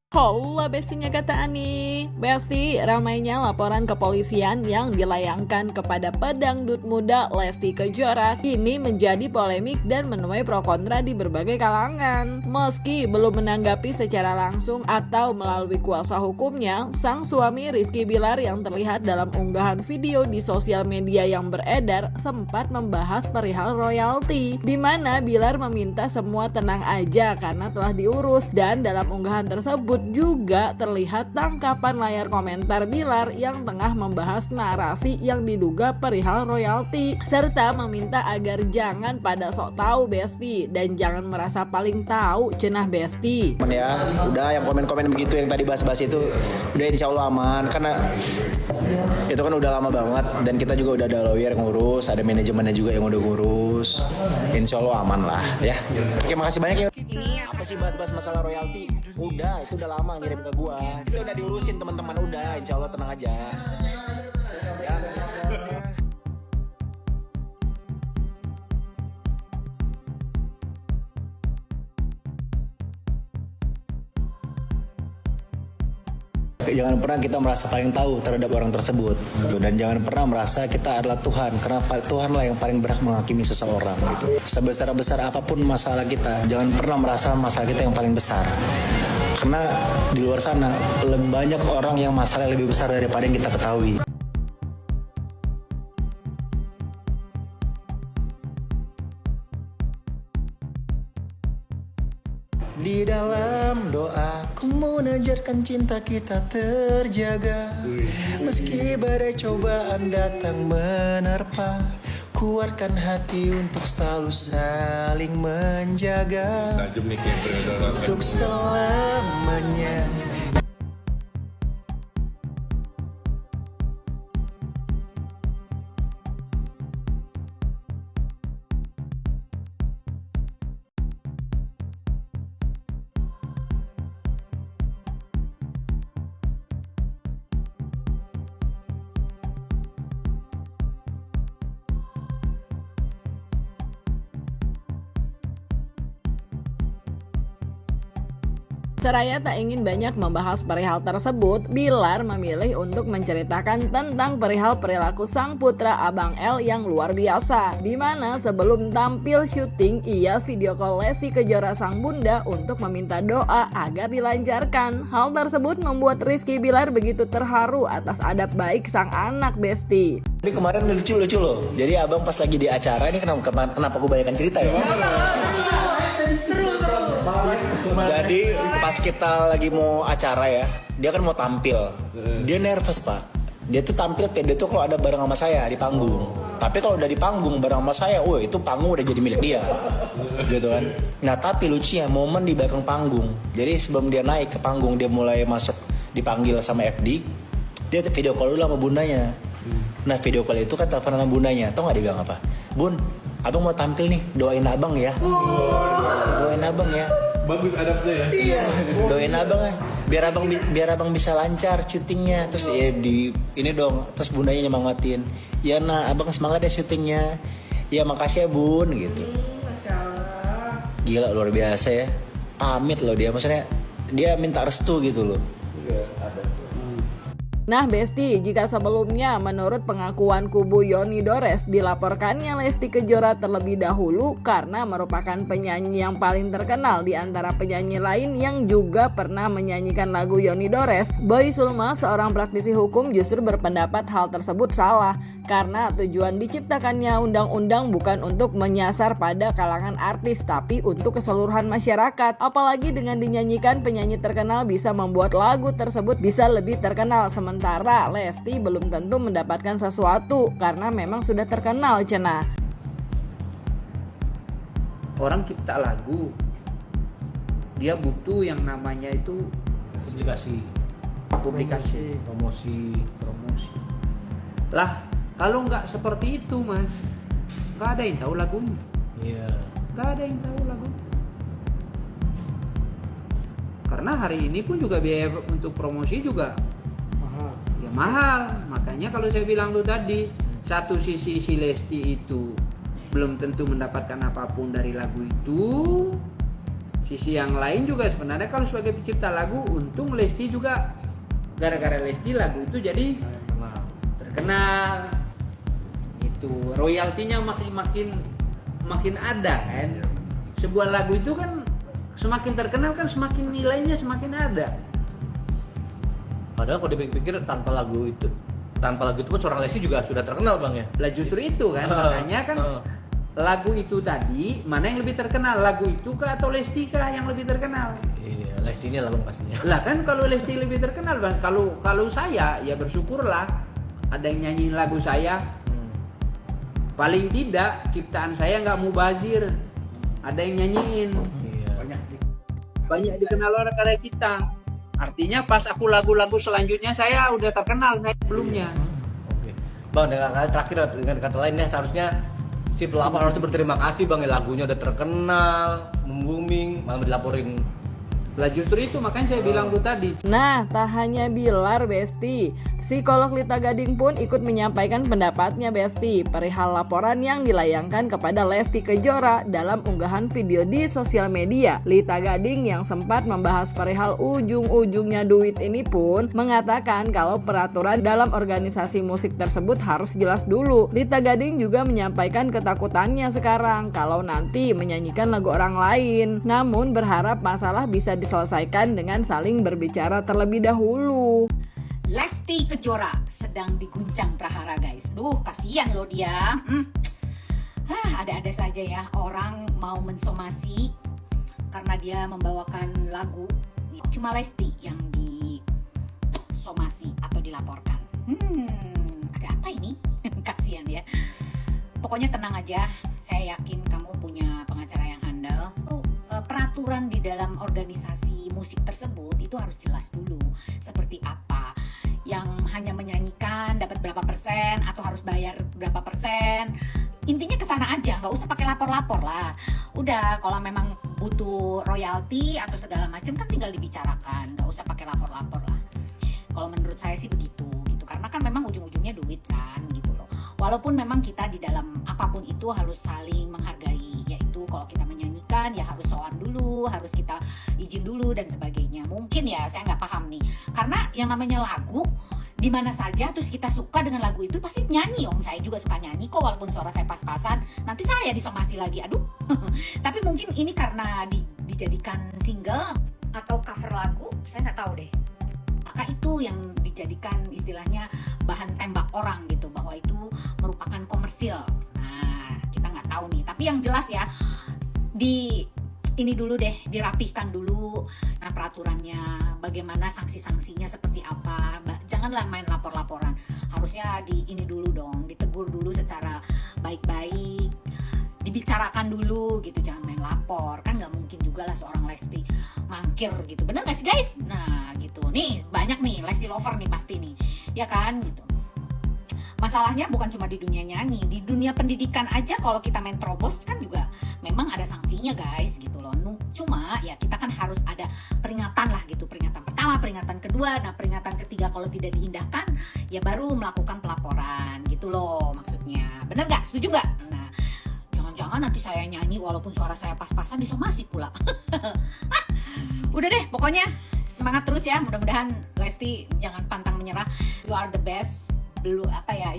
Hola bestinya kata Ani. Besti, ramainya laporan kepolisian yang dilayangkan kepada pedangdut muda Lesti Kejora kini menjadi polemik dan menuai pro kontra di berbagai kalangan. Meski belum menanggapi secara langsung atau melalui kuasa hukumnya, sang suami Rizky Bilar yang terlihat dalam unggahan video di sosial media yang beredar sempat membahas perihal royalti, di mana Bilar meminta semua tenang aja karena telah diurus, dan dalam unggahan tersebut juga terlihat tangkapan layar komentar Bilar yang tengah membahas narasi yang diduga perihal royalti serta meminta agar jangan pada sok tahu besti dan jangan merasa paling tahu cenah besti. Ya, udah yang komen-komen begitu yang tadi bahas-bahas itu udah insya Allah aman karena itu kan udah lama banget dan kita juga udah ada lawyer ngurus, ada manajemennya juga yang udah ngurus. Insya Allah aman lah ya. Oke, makasih banyak ya. Apa sih bahas-bahas masalah royalti? Udah, itu udah lama ngirim ke gua. Itu udah diurusin teman-teman, udah. Insya Allah tenang aja. Ya. Jangan pernah kita merasa paling tahu terhadap orang tersebut, dan jangan pernah merasa kita adalah Tuhan, karena Tuhanlah yang paling berhak menghakimi seseorang. Gitu. Sebesar-besar apapun masalah kita, jangan pernah merasa masalah kita yang paling besar, karena di luar sana lebih banyak orang yang masalah lebih besar daripada yang kita ketahui. Di dalam doa ku munajatkan cinta kita terjaga. Meski badai cobaan datang menerpa, kuatkan hati untuk selalu saling menjaga. Untuk selamanya. Seraya tak ingin banyak membahas perihal tersebut, Bilar memilih untuk menceritakan tentang perihal perilaku sang putra Abang L yang luar biasa, di mana sebelum tampil syuting ia video call Lesti Kejora sang bunda untuk meminta doa agar dilancarkan. Hal tersebut membuat Rizky Bilar begitu terharu atas adab baik sang anak besti. Tapi kemarin lucu loh. Jadi abang pas lagi di acara ini kenapa aku banyakan cerita ya? Seru. Jadi pas kita lagi mau acara ya, dia kan mau tampil. Dia nervous pak. Dia tuh tampil pede tuh kalau ada bareng sama saya di panggung. Tapi kalau udah di panggung bareng sama saya, wah itu panggung udah jadi milik dia, gitu kan. Nah tapi lucunya momen di belakang panggung. Jadi sebelum dia naik ke panggung, dia mulai masuk dipanggil sama FD. Dia video call dulu sama bundanya. Nah video call itu kan telepon sama bundanya. Tau nggak dia bilang apa? Bun, abang mau tampil nih, doain abang ya. Doain abang ya. Bagus adabnya ya. Iya, doain abang ya. Biar abang bisa lancar syutingnya. Terus ya di ini dong. Terus bundanya nyemangatin. Ya nah, abang semangat ya syutingnya. Ya makasih ya bun gitu. Masya Allah. Gila luar biasa ya. Pamit loh dia, maksudnya dia minta restu gitu loh. Iya, ada. Nah besti, jika sebelumnya menurut pengakuan kubu Yoni Dores dilaporkannya Lesti Kejora terlebih dahulu karena merupakan penyanyi yang paling terkenal di antara penyanyi lain yang juga pernah menyanyikan lagu Yoni Dores, Boy Sulma, seorang praktisi hukum, justru berpendapat hal tersebut salah karena tujuan diciptakannya undang-undang bukan untuk menyasar pada kalangan artis tapi untuk keseluruhan masyarakat. Apalagi dengan dinyanyikan penyanyi terkenal bisa membuat lagu tersebut bisa lebih terkenal, sementara Lesti belum tentu mendapatkan sesuatu karena memang sudah terkenal cenah. Orang cipta lagu, dia butuh yang namanya itu publikasi, promosi. Lah, kalau nggak seperti itu mas, nggak ada yang tahu lagunya. Iya. Nggak ada yang tahu lagunya. Karena hari ini pun juga biaya untuk promosi juga mahal. Makanya kalau saya bilang tuh tadi, satu sisi si Lesti itu belum tentu mendapatkan apapun dari lagu itu, sisi yang lain juga sebenarnya kalau sebagai pencipta lagu, untung Lesti juga, gara-gara Lesti lagu itu jadi terkenal. Itu royaltinya makin ada kan. Sebuah lagu itu kan semakin terkenal kan semakin nilainya semakin ada. Padahal kalau dipikir tanpa lagu itu pun seorang Lesti juga sudah terkenal Bang ya. Lah justru itu kan, makanya kan lagu itu tadi mana yang lebih terkenal, lagu itu kah atau Lesti kah yang lebih terkenal? Iya, Lestinya lah Bang pastinya. Lah kan kalau Lesti lebih terkenal Bang, kalau saya ya bersyukurlah ada yang nyanyiin lagu saya. Paling tidak ciptaan saya nggak mubazir, ada yang nyanyiin. Iya. Banyak dikenal orang karya kita. Artinya pas aku lagu-lagu selanjutnya saya udah terkenal kayak sebelumnya. Oke. Bang, dengan kata terakhir dengan kata lainnya seharusnya si pelapor harusnya berterima kasih Bang, ya, lagunya udah terkenal, booming, malah dilaporin. Lah justru itu makanya saya bilang tuh tadi. Nah, tak hanya Bilar, Besti. Psikolog Lita Gading pun ikut menyampaikan pendapatnya, Besti, perihal laporan yang dilayangkan kepada Lesti Kejora dalam unggahan video di sosial media. Lita Gading yang sempat membahas perihal ujung-ujungnya duit ini pun mengatakan kalau peraturan dalam organisasi musik tersebut harus jelas dulu. Lita Gading juga menyampaikan ketakutannya sekarang kalau nanti menyanyikan lagu orang lain. Namun berharap masalah bisa diselesaikan dengan saling berbicara terlebih dahulu. Lesti Kejora sedang diguncang prahara guys. Duh, kasihan loh dia. Ada-ada saja ya orang mau mensomasi karena dia membawakan lagu. Cuma Lesti yang disomasi atau dilaporkan. Ada apa ini? Kasihan ya. Pokoknya tenang aja. Saya yakin kamu punya pengacara yang handal. Peraturan di dalam organisasi musik tersebut itu harus jelas dulu. Seperti apa? Yang hanya menyanyikan dapat berapa persen atau harus bayar berapa persen. Intinya kesana aja, nggak usah pakai lapor-lapor lah. Udah, kalau memang butuh royalti atau segala macam kan tinggal dibicarakan, nggak usah pakai lapor-lapor lah. Kalau menurut saya sih begitu, gitu. Karena kan memang ujung-ujungnya duit kan, gitu loh. Walaupun memang kita di dalam apapun itu harus saling menghargai, yaitu kalau kita menyanyikan ya harus sowan dulu, harus kita izin dulu dan sebagainya. Mungkin ya saya nggak paham nih, karena yang namanya lagu di mana saja terus kita suka dengan lagu itu pasti nyanyi. Saya juga suka nyanyi kok, walaupun suara saya pas-pasan. Nanti saya disomasi lagi, aduh. Tapi mungkin ini karena dijadikan single atau cover lagu, saya nggak tahu deh. Maka itu yang dijadikan istilahnya bahan tembak orang gitu, bahwa itu merupakan komersil. Nah, kita nggak tahu nih. Tapi yang jelas ya, ini dulu deh, dirapihkan dulu peraturannya, bagaimana sanksi-sanksinya seperti apa. Janganlah main lapor-laporan. Harusnya ini dulu dong, ditegur dulu secara baik-baik, dibicarakan dulu gitu, jangan main lapor. Kan nggak mungkin juga lah seorang Lesti mangkir gitu, bener gak sih guys? Nah gitu, nih banyak nih Lesti lover nih pasti nih, ya kan gitu. Masalahnya bukan cuma di dunia nyanyi, di dunia pendidikan aja kalau kita main terobos kan juga memang ada sanksinya guys gitu loh. Cuma ya kita kan harus ada peringatan lah gitu, peringatan pertama, peringatan kedua, nah peringatan ketiga kalau tidak diindahkan ya baru melakukan pelaporan gitu loh maksudnya. Bener gak? Setuju gak? Nah jangan-jangan nanti saya nyanyi walaupun suara saya pas-pasan disomasi pula. Udah deh, pokoknya semangat terus ya, mudah-mudahan Lesti jangan pantang menyerah. You are the best.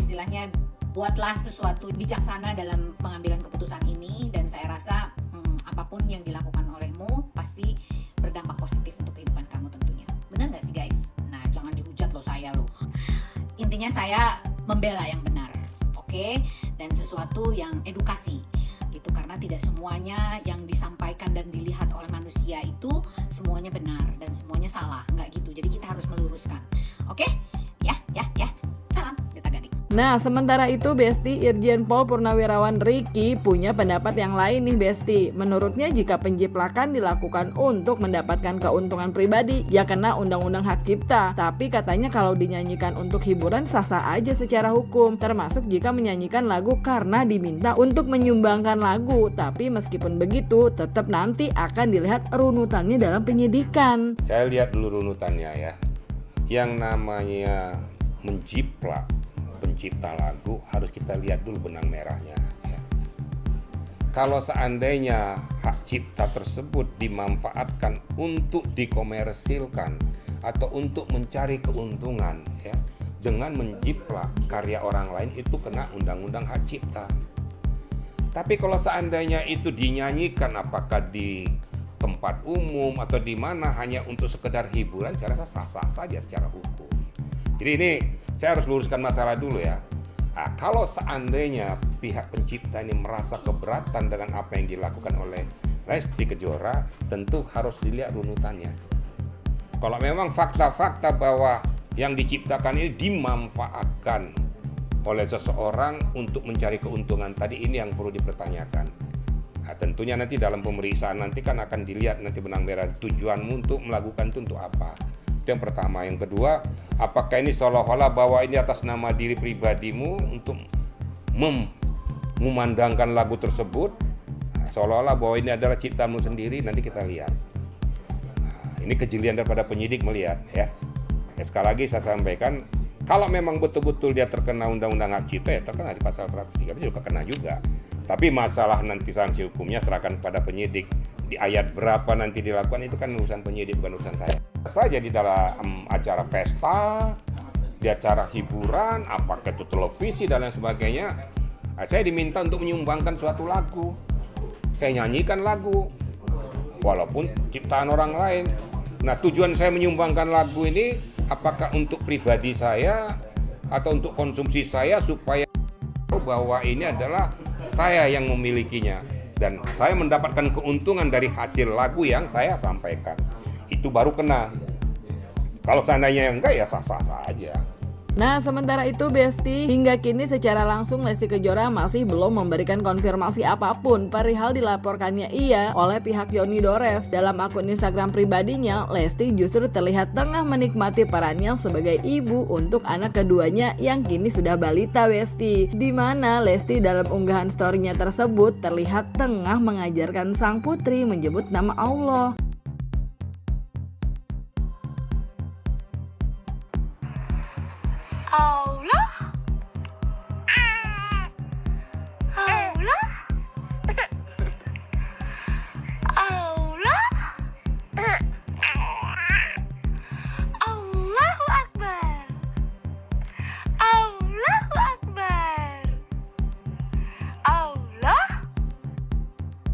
Istilahnya buatlah sesuatu bijaksana dalam pengambilan keputusan ini, dan saya rasa apapun yang dilakukan olehmu pasti berdampak positif untuk kehidupan kamu tentunya. Benar nggak sih guys? Nah jangan dihujat loh saya loh. Intinya saya membela yang benar, oke? Dan sesuatu yang edukasi gitu, karena tidak semuanya yang disampaikan dan dilihat oleh manusia itu semuanya benar dan semuanya salah, nggak gitu. Jadi kita harus meluruskan, oke? Ya. Salam Lita Gading. Nah, sementara itu Besti, Irjen Pol Purnawirawan Riki punya pendapat yang lain nih Besti. Menurutnya jika penjiplakan dilakukan untuk mendapatkan keuntungan pribadi, ya kena undang-undang hak cipta. Tapi katanya kalau dinyanyikan untuk hiburan sah-sah aja secara hukum, termasuk jika menyanyikan lagu karena diminta untuk menyumbangkan lagu. Tapi meskipun begitu, tetap nanti akan dilihat runutannya dalam penyidikan. Saya lihat dulu runutannya ya. Yang namanya menciplak pencipta lagu harus kita lihat dulu benang merahnya ya. kalau seandainya hak cipta tersebut dimanfaatkan untuk dikomersilkan atau untuk mencari keuntungan ya, dengan menjiplak karya orang lain, itu kena undang-undang hak cipta. Tapi kalau seandainya itu dinyanyikan apakah di tempat umum atau di mana hanya untuk sekedar hiburan, saya rasa sah-sah saja secara hukum. Jadi ini saya harus luruskan masalah dulu ya. Nah, kalau seandainya pihak pencipta ini merasa keberatan dengan apa yang dilakukan oleh Lesti Kejora, tentu harus dilihat runutannya. Kalau memang fakta-fakta bahwa yang diciptakan ini dimanfaatkan oleh seseorang untuk mencari keuntungan tadi, ini yang perlu dipertanyakan. Nah, tentunya nanti dalam pemeriksaan nanti kan akan dilihat nanti benang merah tujuanmu untuk melakukan itu untuk apa. Itu yang pertama. Yang kedua, apakah ini seolah-olah bahwa ini atas nama diri pribadimu untuk memandangkan lagu tersebut, nah, seolah-olah bahwa ini adalah ciptamu sendiri, nanti kita lihat. Nah, ini kejelian daripada penyidik melihat ya. Sekali lagi saya sampaikan, kalau memang betul-betul dia terkena undang-undang hak cipta, ya terkena di pasal 103 juga kena juga. Tapi masalah nanti sanksi hukumnya serahkan pada penyidik. Di ayat berapa nanti dilakukan itu kan urusan penyidik, bukan urusan saya. Saja di dalam acara pesta, di acara hiburan, apakah itu televisi dan lain sebagainya, saya diminta untuk menyumbangkan suatu lagu. Saya nyanyikan lagu, walaupun ciptaan orang lain. Nah, tujuan saya menyumbangkan lagu ini apakah untuk pribadi saya atau untuk konsumsi saya, supaya bahwa ini adalah saya yang memilikinya dan saya mendapatkan keuntungan dari hasil lagu yang saya sampaikan. Itu baru kena. Kalau seandainya enggak, ya sah-sah saja. Nah, sementara itu Besti, hingga kini secara langsung Lesti Kejora masih belum memberikan konfirmasi apapun perihal dilaporkannya ia oleh pihak Yoni Dores. Dalam akun Instagram pribadinya, Lesti justru terlihat tengah menikmati perannya sebagai ibu untuk anak keduanya yang kini sudah balita, Besti. Di mana Lesti dalam unggahan story-nya tersebut terlihat tengah mengajarkan sang putri menyebut nama Allah. Allah, Allah, Allah, Allahu Akbar, Allahu Akbar, Allah.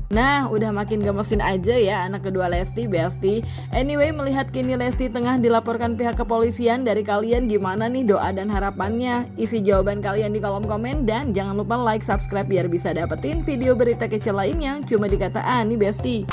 Nah, udah makin gemesin aja ya anak kedua Lesti, Besti. Anyway, melihat kini Lesti tengah dilaporkan pihak kepolisian, dari kalian gimana nih doa dan harapannya? Isi jawaban kalian di kolom komen dan jangan lupa like, subscribe biar bisa dapetin video berita kecil lainnya cuma di Kata Ani, Besti.